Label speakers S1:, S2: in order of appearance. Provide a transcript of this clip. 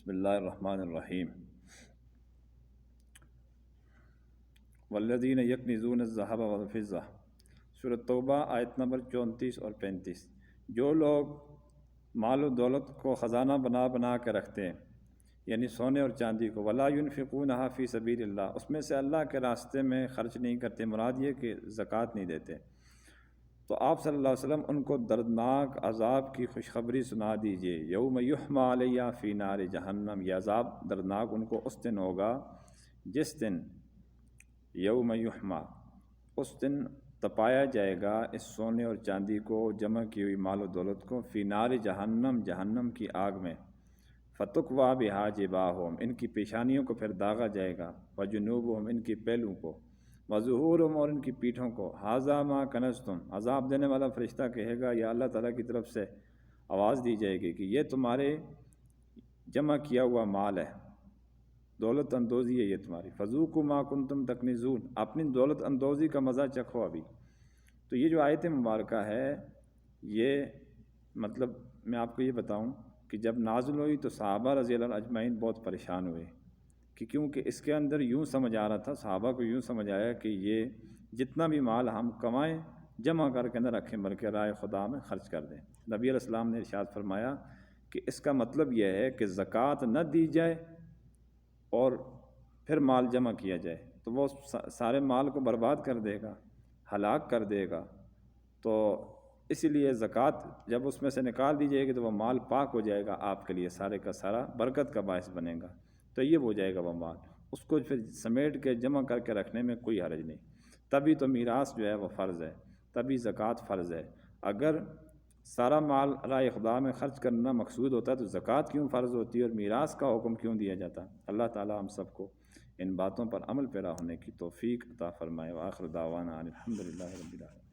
S1: بسم اللہ الرحمن الرحیم۔ والذین یکنزون الذھب والفضہ، سورۃ توبہ آیت نمبر 34 اور 35۔ جو لوگ مال و دولت کو خزانہ بنا بنا کے رکھتے ہیں، یعنی سونے اور چاندی کو، ولا ینفقونھا فی سبیل اللہ، اس میں سے اللہ کے راستے میں خرچ نہیں کرتے، مراد یہ کہ زکوٰۃ نہیں دیتے، تو آپ صلی اللہ علیہ وسلم ان کو دردناک عذاب کی خوشخبری سنا دیجئے۔ یوم یحمى علیہ فی نار جہنم، یہ عذاب دردناک ان کو اس دن ہوگا جس دن یوم یحمى، اس دن تپایا جائے گا اس سونے اور چاندی کو، جمع کی ہوئی مال و دولت کو، فی نار جہنم، جہنم کی آگ میں، فتکویٰ بہا جباہہم، ان کی پیشانیوں کو پھر داغا جائے گا، وجنوبہم، ان کی پہلوؤں کو، وظہورہم، اور ان کی پیٹھوں کو، ھذا ما کنزتم، عذاب دینے والا فرشتہ کہے گا یا اللہ تعالیٰ کی طرف سے آواز دی جائے گی کہ یہ تمہارے جمع کیا ہوا مال ہے، دولت اندوزی ہے یہ تمہاری، فذوقوا ما کنتم تکنزون، اپنی دولت اندوزی کا مزہ چکھو ابھی۔ تو یہ جو آیت مبارکہ ہے، یہ مطلب میں آپ کو یہ بتاؤں کہ جب نازل ہوئی تو صحابہ رضی اللہ عنہ اجمعین بہت پریشان ہوئے، کہ کیونکہ اس کے اندر یوں سمجھ آ رہا تھا، صحابہ کو یوں سمجھ آیا کہ یہ جتنا بھی مال ہم کمائیں جمع کر کے نہ رکھیں بلکہ راہ خدا میں خرچ کر دیں۔ نبی علیہ السلام نے ارشاد فرمایا کہ اس کا مطلب یہ ہے کہ زکوٰۃ نہ دی جائے اور پھر مال جمع کیا جائے تو وہ سارے مال کو برباد کر دے گا، ہلاک کر دے گا، تو اسی لیے زکوٰۃ جب اس میں سے نکال دی جائے گی تو وہ مال پاک ہو جائے گا، آپ کے لیے سارے کا سارا برکت کا باعث بنے گا، طیب ہو جائے گا وہ مال، اس کو پھر سمیٹ کے جمع کر کے رکھنے میں کوئی حرج نہیں۔ تبھی تو میراث جو ہے وہ فرض ہے، تبھی زکوٰۃ فرض ہے۔ اگر سارا مال راہ خدا میں خرچ کرنا مقصود ہوتا تو زکوٰۃ کیوں فرض ہوتی اور میراث کا حکم کیوں دیا جاتا؟ اللہ تعالیٰ ہم سب کو ان باتوں پر عمل پیرا ہونے کی توفیق عطا فرمائے۔ وآخر دعوانا ان الحمد للہ رب العالمین۔